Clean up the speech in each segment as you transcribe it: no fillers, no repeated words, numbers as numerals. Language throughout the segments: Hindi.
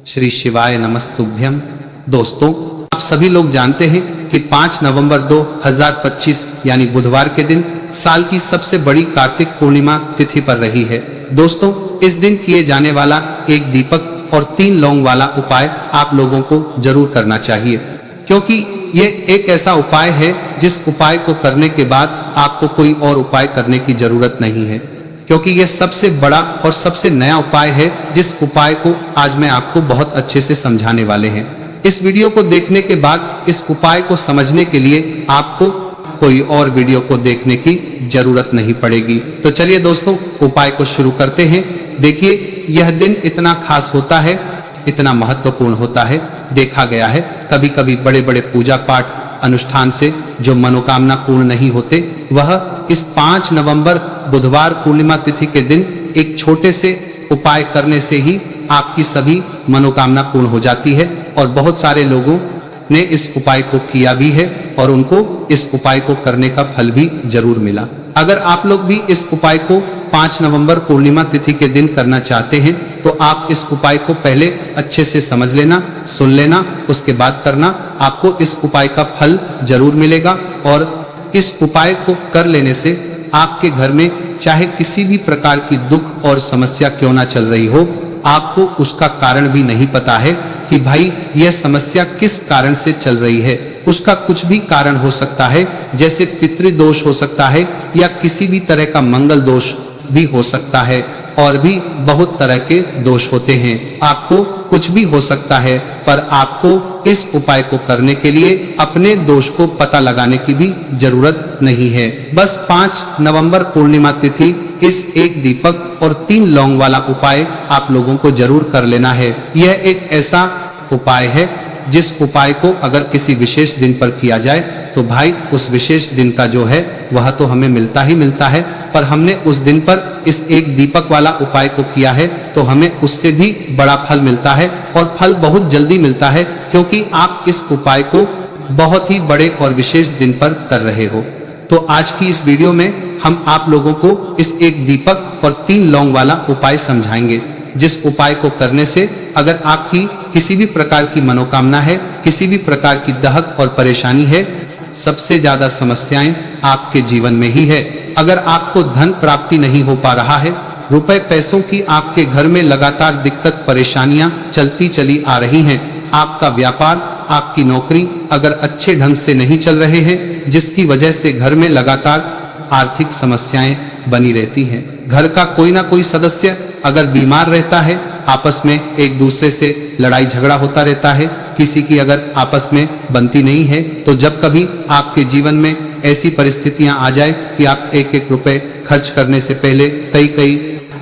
श्री शिवाय नमस्तुभ्यम। दोस्तों, आप सभी लोग जानते हैं कि 5 नवंबर 2025 यानी बुधवार के दिन साल की सबसे बड़ी कार्तिक पूर्णिमा तिथि पर रही है। दोस्तों, इस दिन किए जाने वाला एक दीपक और 3 लौंग वाला उपाय आप लोगों को जरूर करना चाहिए, क्योंकि ये एक ऐसा उपाय है जिस उपाय को करने के बाद आपको कोई और उपाय करने की जरूरत नहीं है, क्योंकि ये सबसे बड़ा और सबसे नया उपाय है जिस उपाय को आज मैं आपको बहुत अच्छे से समझाने वाले हैं। इस वीडियो को देखने के बाद इस उपाय को समझने के लिए आपको कोई और वीडियो को देखने की जरूरत नहीं पड़ेगी। तो चलिए दोस्तों, उपाय को शुरू करते हैं। देखिए, यह दिन इतना खास होता है, इतना महत्वपूर्ण होता है। देखा गया है कभी कभी बड़े बड़े पूजा पाठ अनुष्ठान से जो मनोकामना पूर्ण नहीं होते, वह इस 5 नवंबर बुधवार पूर्णिमा तिथि के दिन एक छोटे से उपाय करने से ही आपकी सभी मनोकामना पूर्ण हो जाती है। और बहुत सारे लोगों ने इस उपाय को किया भी है और उनको इस उपाय को करने का फल भी जरूर मिला। अगर आप लोग भी इस उपाय को 5 नवंबर पूर्णिमा तिथि के दिन करना चाहते हैं तो आप इस उपाय को पहले अच्छे से समझ लेना, सुन लेना, उसके बाद करना। आपको इस उपाय का फल जरूर मिलेगा। और इस उपाय को कर लेने से आपके घर में चाहे किसी भी प्रकार की दुख और समस्या क्यों ना चल रही हो, आपको उसका कारण भी नहीं पता है कि भाई यह समस्या किस कारण से चल रही है। उसका कुछ भी कारण हो सकता है, जैसे पितृदोष हो सकता है या किसी भी तरह का मंगल दोष भी हो सकता है, और भी बहुत तरह के दोष होते हैं। आपको कुछ भी हो सकता है, पर आपको इस उपाय को करने के लिए अपने दोष को पता लगाने की भी जरूरत नहीं है। बस 5 नवंबर पूर्णिमा तिथि इस एक दीपक और 3 लौंग वाला उपाय आप लोगों को जरूर कर लेना है। यह एक ऐसा उपाय है जिस उपाय को अगर किसी विशेष दिन पर किया जाए तो भाई उस विशेष दिन का जो है वह तो हमें मिलता ही मिलता है, पर हमने उस दिन पर इस एक दीपक वाला उपाय को किया है तो हमें उससे भी बड़ा फल मिलता है, और फल बहुत जल्दी मिलता है, क्योंकि आप इस उपाय को बहुत ही बड़े और विशेष दिन पर कर रहे हो। तो आज की इस वीडियो में हम आप लोगों को इस एक दीपक और 3 लौंग वाला उपाय समझाएंगे, जिस उपाय को करने से अगर आपकी किसी भी प्रकार की मनोकामना है, किसी भी प्रकार की दहक और परेशानी है, सबसे ज्यादा समस्याएं आपके जीवन में ही है। अगर आपको धन प्राप्ति नहीं हो पा रहा है, रुपए पैसों की आपके घर में लगातार दिक्कत परेशानियां चलती चली आ रही हैं, आपका व्यापार, आपकी नौकरी अगर अच्छे ढंग से नहीं चल रहे हैं, जिसकी वजह से घर में लगातार आर्थिक समस्याएं बनी रहती हैं, घर का कोई ना कोई सदस्य अगर बीमार रहता है, आपस में एक दूसरे से लड़ाई झगड़ा होता रहता है, किसी की अगर आपस में बनती नहीं है, तो जब कभी आपके जीवन में ऐसी परिस्थितियां आ जाए कि आप एक रुपए खर्च करने से पहले कई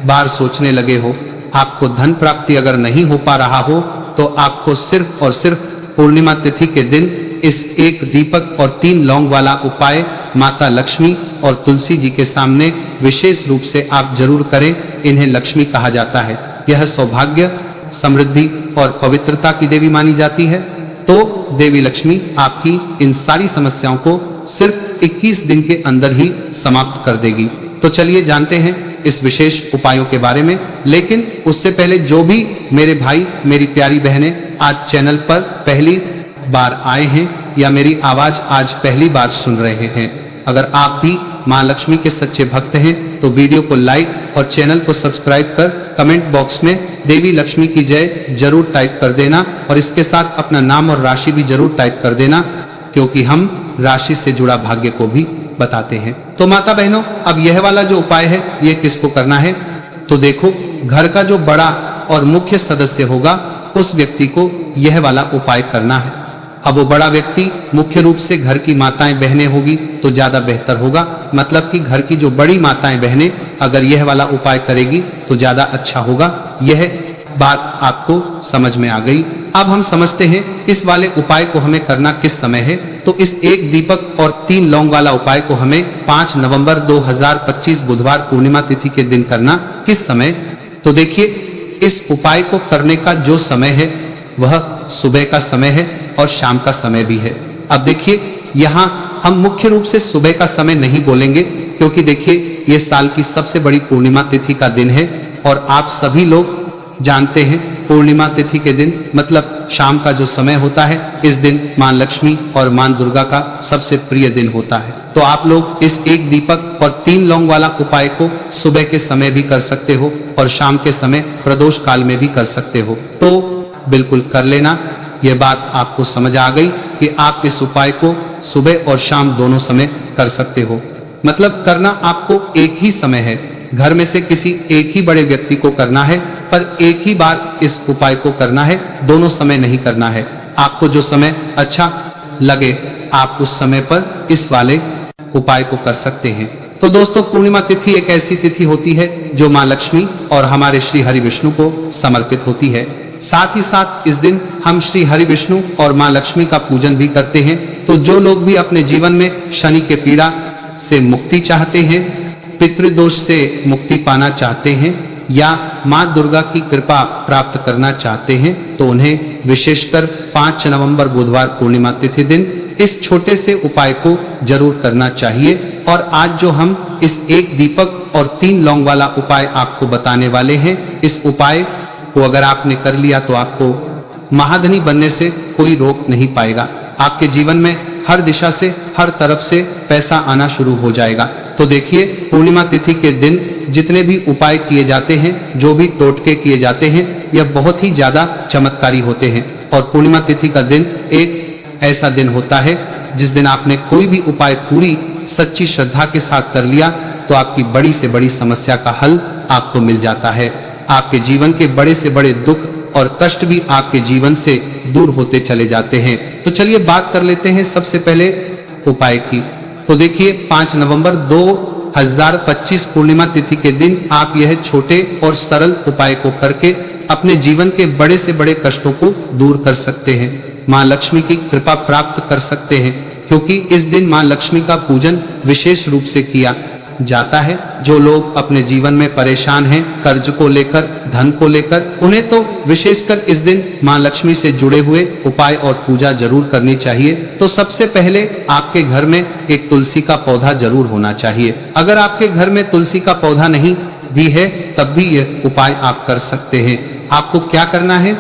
बार सोचने लगे हो, आपको धन प्राप्ति अगर नहीं हो पा रहा हो, तो आपको सिर्फ और सिर्फ पूर्णिमा तिथि के दिन इस एक दीपक और 3 लौंग वाला उपाय माता लक्ष्मी और तुलसी जी के सामने विशेष रूप से आप जरूर करें। इन्हें लक्ष्मी कहा जाता है। यह सौभाग्य, समृद्धि और पवित्रता की देवी मानी जाती है। तो देवी लक्ष्मी आपकी इन सारी समस्याओं को सिर्फ 21 दिन के अंदर ही समाप्त कर देगी। तो चलिए जानते हैं इस विशेष उपायों के बारे में। लेकिन उससे पहले जो भी मेरे भाई, मेरी प्यारी बहनें आज चैनल पर पहली बार आए हैं या मेरी आवाज आज पहली बार सुन रहे हैं, अगर आप भी मां लक्ष्मी के सच्चे भक्त हैं तो वीडियो को लाइक और चैनल को सब्सक्राइब कर कमेंट बॉक्स में देवी लक्ष्मी की जय जरूर टाइप कर देना, और इसके साथ अपना नाम और राशि भी जरूर टाइप कर देना, क्योंकि हम राशि से जुड़ा भाग्य को भी बताते हैं। तो माता बहनों, अब यह वाला जो उपाय है ये किसको करना है? तो देखो, घर का जो बड़ा और मुख्य सदस्य होगा उस व्यक्ति को यह वाला उपाय करना है। अब वो बड़ा व्यक्ति मुख्य रूप से घर की माताएं बहनें होगी तो ज्यादा बेहतर होगा, मतलब कि घर की जो बड़ी माताएं बहनें अगर यह वाला उपाय करेगी तो ज्यादा अच्छा होगा। यह बात आपको समझ में आ गई। अब हम समझते हैं इस वाले उपाय को हमें करना किस समय है। तो इस एक दीपक और 3 लौंग वाला उपाय को हमें 5 नवंबर 2025 बुधवार पूर्णिमा तिथि के दिन करना किस समय? तो देखिए, इस उपाय को करने का जो समय है वह सुबह का समय है और शाम का समय भी है। अब देखिए, यहाँ हम मुख्य रूप से सुबह का समय नहीं बोलेंगे, क्योंकि देखिए ये साल की सबसे बड़ी पूर्णिमा तिथि का दिन है और आप सभी लोग जानते हैं पूर्णिमा तिथि के दिन मतलब शाम का जो समय होता है, इस दिन मां लक्ष्मी और मां दुर्गा का सबसे प्रिय दिन होता है। तो आप लोग इस एक दीपक और 3 लौंग वाला उपाय को सुबह के समय भी कर सकते हो और शाम के समय प्रदोष काल में भी कर सकते हो। तो बिल्कुल कर लेना। यह बात आपको समझ आ गई कि आप इस उपाय को सुबह और शाम दोनों समय कर सकते हो। मतलब करना आपको एक ही समय है, घर में से किसी एक ही बड़े व्यक्ति को करना है, पर एक ही बार इस उपाय को करना है, दोनों समय नहीं करना है। आपको जो समय अच्छा लगे आप उस समय पर इस वाले उपाय को कर सकते हैं। तो दोस्तों, पूर्णिमा तिथि एक ऐसी तिथि होती है जो मां लक्ष्मी और हमारे श्री हरि विष्णु को समर्पित होती है। साथ ही साथ इस दिन हम श्री हरि विष्णु और मां लक्ष्मी का पूजन भी करते हैं। तो जो लोग भी अपने जीवन में शनि के पीड़ा से मुक्ति चाहते हैं, पितृदोष से मुक्ति पाना चाहते हैं या मां दुर्गा की कृपा प्राप्त करना चाहते हैं, तो उन्हें विशेषकर 5 नवंबर बुधवार पूर्णिमा तिथि दिन इस छोटे से उपाय को जरूर करना चाहिए। और आज जो हम इस एक दीपक और 3 लौंग वाला उपाय आपको बताने वाले हैं, इस उपाय को अगर आपने कर लिया तो आपको महाधनी बनने से कोई रोक नहीं पाएगा। आपके जीवन में हर दिशा से, हर तरफ से पैसा आना शुरू हो जाएगा। तो देखिए, पूर्णिमा तिथि के दिन जितने भी उपाय किए जाते हैं, जो भी टोटके किए जाते हैं, यह बहुत ही ज्यादा चमत्कारी होते हैं। और पूर्णिमा तिथि का दिन एक ऐसा दिन होता है जिस दिन आपने कोई भी उपाय पूरी सच्ची श्रद्धा के साथ कर लिया तो आपकी बड़ी से बड़ी समस्या का हल आपको मिल जाता है। आपके जीवन के बड़े से बड़े दुख और कष्ट भी आपके जीवन से दूर होते चले जाते हैं। तो चलिए बात कर लेते हैं सबसे पहले उपाय की। तो देखिए, 5 नवंबर 2025 पूर्णिमा तिथि के दिन आप यह छोटे और सरल उपाय को करके अपने जीवन के बड़े से बड़े कष्टों को दूर कर सकते हैं, मां लक्ष्मी की कृपा प्राप्त कर सकते हैं। क्योंकि इस दिन मां लक्ष्मी का पूजन विशेष रूप से किया जाता है। जो लोग अपने जीवन में परेशान हैं, कर्ज को लेकर, धन को लेकर, उन्हें तो विशेषकर इस दिन मां लक्ष्मी से जुड़े हुए उपाय और पूजा जरूर करनी चाहिए। तो सबसे पहले आपके घर में एक तुलसी का पौधा जरूर होना चाहिए। अगर आपके घर में तुलसी का पौधा नहीं भी है तब भी यह उपाय आप कर सकते हैं। आपको क्या करना है,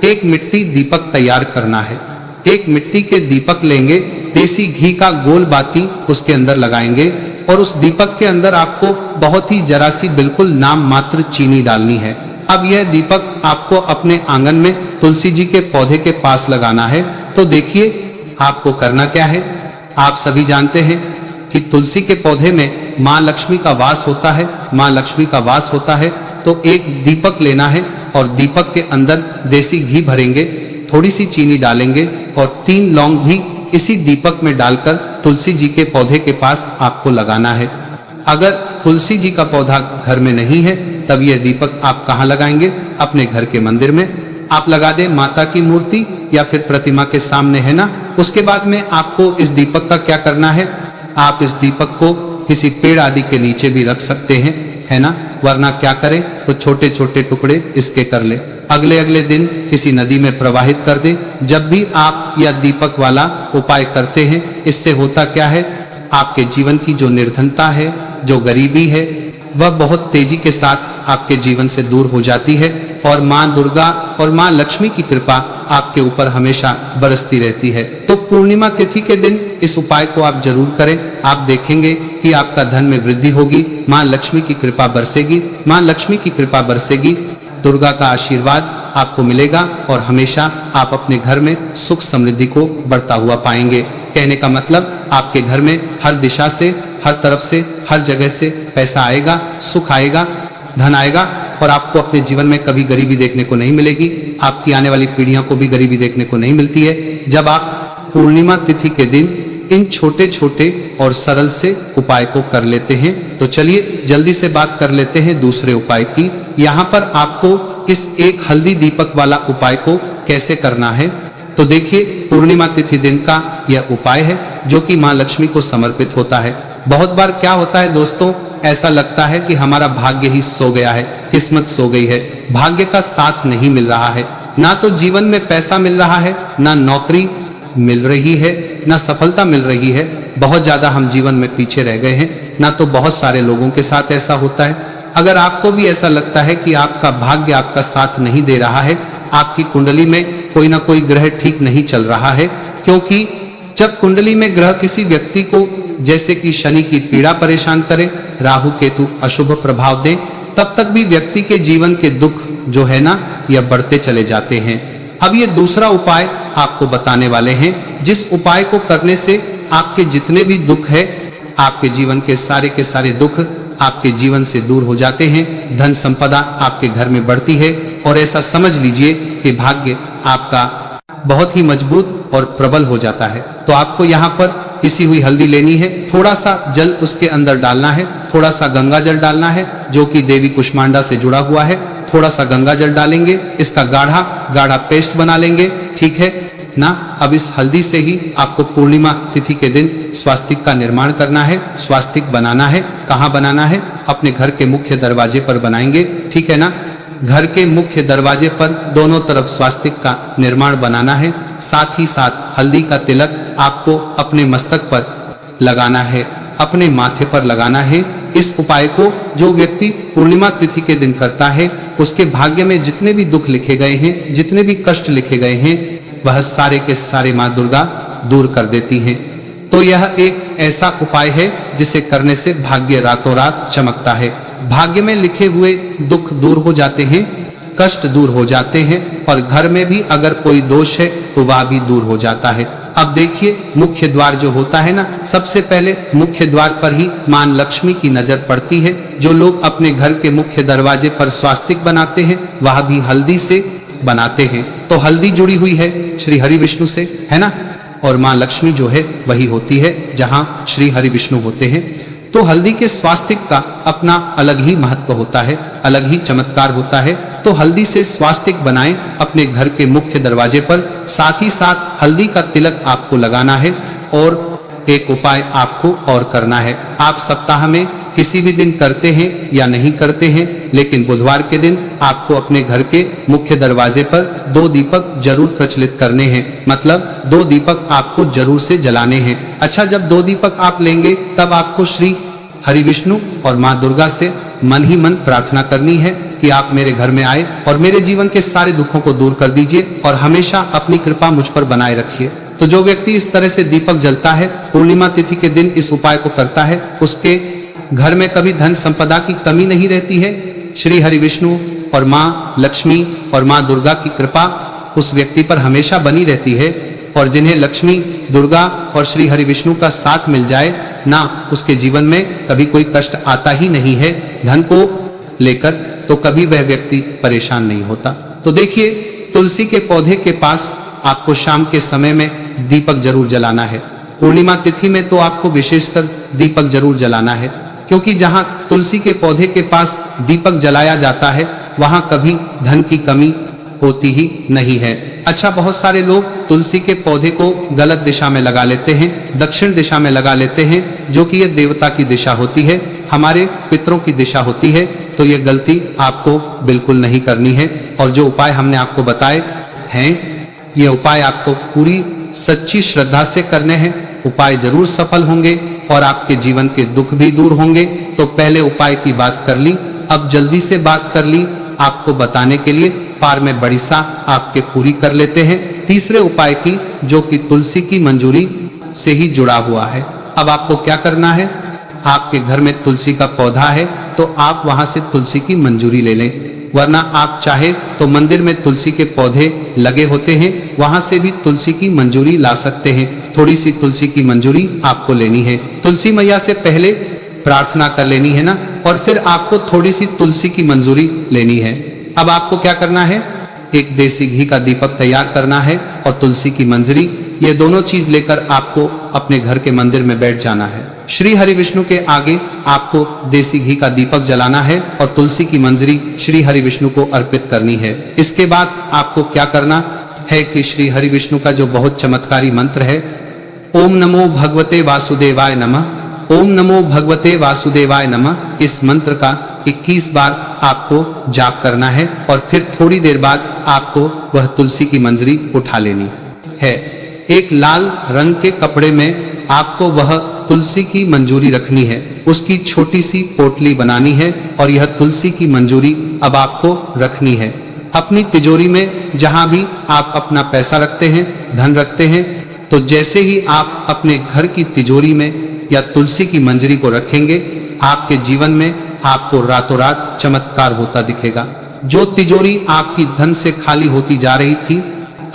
एक मिट्टी दीपक तैयार करना है। एक मिट्टी के दीपक लेंगे, देसी घी का गोल बाती उसके अंदर लगाएंगे और उस दीपक के अंदर आपको बहुत ही जरा सी बिल्कुल नाम मात्र चीनी डालनी है। अब यह दीपक आपको अपने आंगन में तुलसी जी के पौधे के पास लगाना है। तो देखिए आपको करना क्या है। आप सभी जानते हैं कि तुलसी के पौधे में मां लक्ष्मी का वास होता है। मां लक्ष्मी का वास होता है तो एक दीपक लेना है और दीपक के अंदर देसी घी भरेंगे, थोड़ी सी चीनी डालेंगे और 3 लौंग भी इसी दीपक में डालकर तुलसी जी के पौधे के पास आपको लगाना है। अगर तुलसी जी का पौधा घर में नहीं है तब यह दीपक आप कहां लगाएंगे, अपने घर के मंदिर में आप लगा दें, माता की मूर्ति या फिर प्रतिमा के सामने, है ना। उसके बाद में आपको इस दीपक का क्या करना है, आप इस दीपक को किसी पेड़ आदि के नीचे भी रख सकते हैं, है ना। वरना क्या करें तो छोटे छोटे टुकड़े इसके कर ले, अगले दिन किसी नदी में प्रवाहित कर दे। जब भी आप यह दीपक वाला उपाय करते हैं, इससे होता क्या है, आपके जीवन की जो निर्धनता है, जो गरीबी है, वह बहुत तेजी के साथ आपके जीवन से दूर हो जाती है और मां दुर्गा और मां लक्ष्मी की कृपा आपके ऊपर हमेशा बरसती रहती है। तो पूर्णिमा तिथि के दिन इस उपाय को आप जरूर करें। आप देखेंगे कि आपका धन में वृद्धि होगी, मां लक्ष्मी की कृपा बरसेगी, मां लक्ष्मी की कृपा बरसेगी, दुर्गा का आशीर्वाद आपको मिलेगा और हमेशा आप अपने घर में सुख समृद्धि को बढ़ता हुआ पाएंगे। कहने का मतलब आपके घर में हर दिशा से, हर तरफ से, हर जगह से पैसा आएगा, सुख आएगा, धन आएगा और आपको अपने जीवन में कभी गरीबी देखने को नहीं मिलेगी। आपकी आने वाली पीढ़ियों को भी गरीबी देखने को नहीं मिलती है जब आप पूर्णिमा तिथि के दिन इन छोटे छोटे और सरल से उपाय को कर लेते हैं। तो चलिए जल्दी से बात कर लेते हैं दूसरे उपाय की। यहाँ पर आपको इस एक हल्दी दीपक वाला उपाय को कैसे करना है। तो देखिए, पूर्णिमा तिथि दिन का यह उपाय है जो कि मां लक्ष्मी को समर्पित होता है। बहुत बार क्या होता है दोस्तों, ऐसा लगता है कि हमारा भाग्य ही सो गया है, किस्मत सो गई है, भाग्य का साथ नहीं मिल रहा है, ना तो जीवन में पैसा मिल रहा है, ना नौकरी मिल रही है, ना सफलता मिल रही है। बहुत ज्यादा हम जीवन में पीछे रह गए हैं। ना तो बहुत सारे लोगों के साथ ऐसा होता है, अगर आपको भी ऐसा लगता है कि आपका भाग्य आपका साथ नहीं दे रहा है, आपकी कुंडली में कोई ना कोई ग्रह ठीक नहीं चल रहा है, क्योंकि जब कुंडली में ग्रह किसी व्यक्ति को जैसे कि शनि की पीड़ा परेशान करे, राहु केतु अशुभ प्रभाव दे, तब तक भी व्यक्ति के जीवन के दुख जो है ना, यह बढ़ते चले जाते हैं। अब ये दूसरा उपाय आपको बताने वाले हैं, जिस उपाय को करने से आपके जितने भी दुख है, आपके जीवन के सारे दुख आपके जीवन से दूर हो जाते हैं, धन संपदा आपके घर में बढ़ती है, और ऐसा समझ लीजिए कि भाग्य आपका बहुत ही मजबूत और प्रबल हो जाता है। तो आपको यहाँ पर पिसी हुई हल्दी लेनी है, थोड़ा सा जल उसके अंदर डालना है, थोड़ा सा गंगा जल डालना है जो कि देवी कुष्मांडा से जुड़ा हुआ है, थोड़ा सा गंगा जल डालेंगे, इसका गाढ़ा पेस्ट बना लेंगे, ठीक है ना। अब इस हल्दी से ही आपको पूर्णिमा तिथि के दिन स्वास्तिक का निर्माण करना है। स्वास्तिक बनाना है, कहाँ बनाना है? अपने घर के मुख्य दरवाजे पर बनाएंगे, ठीक है ना। घर के मुख्य दरवाजे पर दोनों तरफ स्वास्तिक का निर्माण बनाना है। साथ ही साथ हल्दी का तिलक आपको अपने मस्तक पर लगाना है, अपने माथे पर लगाना है। इस उपाय को जो व्यक्ति पूर्णिमा तिथि के दिन करता है, उसके भाग्य में जितने भी दुख लिखे गए हैं, जितने भी कष्ट लिखे गए हैं, वह सारे के सारे मां दुर्गा दूर कर देती हैं। तो यह एक ऐसा उपाय है जिसे करने से भाग्य रातों रात चमकता है। भाग्य में लिखे हुए दुख दूर हो जाते हैं, कष्ट दूर हो जाते हैं, और घर में भी अगर कोई दोष है तो वह भी दूर हो जाता है। अब देखिए, मुख्य द्वार जो होता है ना, सबसे पहले मुख्य द्वार पर ही मां लक्ष्मी की नजर पड़ती है। जो लोग अपने घर के मुख्य दरवाजे पर स्वास्तिक बनाते हैं, वह भी हल्दी से बनाते हैं। तो हल्दी जुड़ी हुई है श्री हरि विष्णु से, है ना, और मां लक्ष्मी जो है वही होती है जहां श्री हरि विष्णु होते हैं। तो हल्दी के स्वास्तिक का अपना अलग ही महत्व होता है, अलग ही चमत्कार होता है। तो हल्दी से स्वास्तिक बनाएं अपने घर के मुख्य दरवाजे पर। साथ ही साथ हल्दी का तिलक आपको लगाना है, और एक उपाय आपको और करना है। आप सप्ताह में किसी भी दिन करते हैं या नहीं करते हैं, लेकिन बुधवार के दिन आपको अपने घर के मुख्य दरवाजे पर 2 दीपक जरूर प्रचलित करने हैं। मतलब 2 दीपक आपको जरूर से जलाने हैं। अच्छा, जब 2 दीपक आप लेंगे तब आपको श्री हरि विष्णु और मां दुर्गा से मन ही मन प्रार्थना करनी है कि आप मेरे घर में आए और मेरे जीवन के सारे दुखों को दूर कर दीजिए, और हमेशा अपनी कृपा मुझ पर बनाए रखिए। तो जो व्यक्ति इस तरह से दीपक जलता है, पूर्णिमा तिथि के दिन इस उपाय को करता है, उसके घर में कभी धन संपदा की कमी नहीं रहती है। श्री हरि विष्णु और मां लक्ष्मी और मां दुर्गा की कृपा उस व्यक्ति पर हमेशा बनी रहती है। और जिन्हें लक्ष्मी, दुर्गा और श्री हरि विष्णु का साथ मिल जाए ना, उसके जीवन में कभी कोई कष्ट आता ही नहीं है। धन को लेकर तो कभी वह व्यक्ति परेशान नहीं होता। तो देखिए, तुलसी के पौधे के पास आपको शाम के समय में दीपक जरूर जलाना है। पूर्णिमा तिथि में तो आपको विशेषकर दीपक जरूर जलाना है, क्योंकि जहां तुलसी के पौधे के पास दीपक जलाया जाता है, वहां कभी धन की कमी होती ही नहीं है। अच्छा, बहुत सारे लोग तुलसी के पौधे को गलत दिशा में लगा लेते हैं, दक्षिण दिशा में लगा लेते हैं, जो कि ये देवता की दिशा होती है, हमारे पितरों की दिशा होती है। तो ये गलती आपको बिल्कुल नहीं करनी है। और जो उपाय हमने आपको बताए हैं, ये उपाय आपको पूरी सच्ची श्रद्धा से करने हैं। उपाय जरूर सफल होंगे और आपके जीवन के दुख भी दूर होंगे। तो पहले उपाय की बात कर ली, अब जल्दी से बात कर ली आपको बताने के लिए पार में बड़ी सा आपके पूरी कर लेते हैं तीसरे उपाय की, जो कि तुलसी की मंजूरी से ही जुड़ा हुआ है। अब आपको क्या करना है, आपके घर में तुलसी का पौधा है तो आप वहां से तुलसी की मंजूरी ले लें, वरना आप चाहे तो मंदिर में तुलसी के पौधे लगे होते हैं, वहां से भी तुलसी की मंजूरी ला सकते हैं। थोड़ी सी तुलसी की मंजूरी आपको लेनी है, तुलसी मैया से पहले प्रार्थना कर लेनी है ना, और फिर आपको थोड़ी सी तुलसी की मंजूरी लेनी है। अब आपको क्या करना है, एक देसी घी का दीपक तैयार करना है और तुलसी की मंजरी, ये दोनों चीज लेकर आपको अपने घर के मंदिर में बैठ जाना है। श्री हरि विष्णु के आगे आपको देसी घी का दीपक जलाना है और तुलसी की मंजरी श्री हरि विष्णु को अर्पित करनी है। इसके बाद आपको क्या करना है कि श्री हरि विष्णु का जो बहुत चमत्कारी मंत्र है, ओम नमो भगवते वासुदेवाय नमः, ओम नमो भगवते वासुदेवाय नमः, इस मंत्र का 21 बार आपको जाप करना है और फिर थोड़ी देर बाद आपको वह तुलसी की मंजरी उठा लेनी है। एक लाल रंग के कपड़े में आपको वह तुलसी की मंजूरी रखनी है, उसकी छोटी सी पोटली बनानी है और यह तुलसी की मंजूरी अब आपको रखनी है अपनी तिजोरी में। जहां भी आप अपना पैसा रखते हैं, धन रखते हैं, तो जैसे ही आप अपने घर की तिजोरी में या तुलसी की मंजरी को रखेंगे, आपके जीवन में आपको रातों रात चमत्कार होता दिखेगा। जो तिजोरी आपकी धन से खाली होती जा रही थी,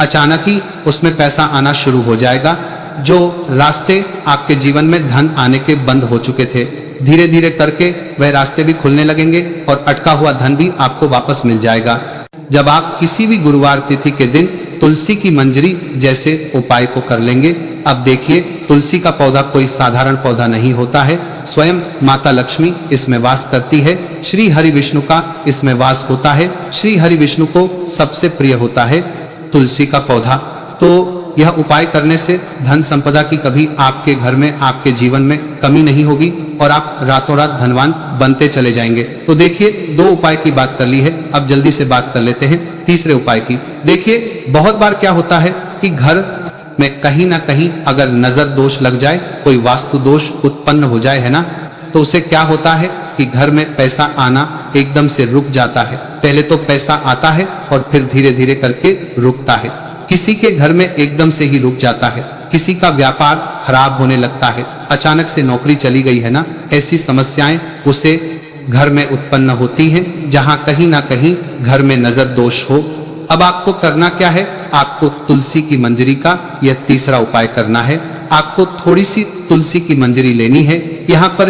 अचानक ही उसमें पैसा आना शुरू हो जाएगा। जो रास्ते आपके जीवन में धन आने के बंद हो चुके थे, धीरे धीरे करके वह रास्ते भी खुलने लगेंगे और अटका हुआ धन भी आपको वापस मिल जाएगा। जब आप किसी भी गुरुवार तिथि के दिन तुलसी की मंजरी जैसे उपाय को कर लेंगे, अब देखिए तुलसी का पौधा कोई साधारण पौधा नहीं होता है, स्वयं माता लक्ष्मी इसमें वास करती है, श्री हरि विष्णु का इसमें वास होता है। श्री हरि विष्णु को सबसे प्रिय होता है तुलसी का पौधा। तो यह उपाय करने से धन संपदा की कभी आपके घर में, आपके जीवन में कमी नहीं होगी और आप रातों रात धनवान बनते चले जाएंगे। तो देखिए 2 उपाय की बात कर ली है, अब जल्दी से बात कर लेते हैं तीसरे उपाय की। देखिए बहुत बार क्या होता है कि घर में कहीं ना कहीं अगर नजर दोष लग जाए, कोई वास्तु दोष उत्पन्न हो जाए, है ना, तो उसे क्या होता है कि घर में पैसा आना एकदम से रुक जाता है। पहले तो पैसा आता है और फिर धीरे धीरे करके रुकता है। किसी के घर में एकदम से ही रुक जाता है, किसी का व्यापार खराब होने लगता है, अचानक से नौकरी चली गई, है ना, ऐसी समस्याएं उसे घर में उत्पन्न होती हैं, जहां कहीं ना कहीं घर में नजर दोष हो। अब आपको करना क्या है, आपको तुलसी की मंजरी का यह तीसरा उपाय करना है। आपको थोड़ी सी तुलसी की मंजरी लेनी है, यहाँ पर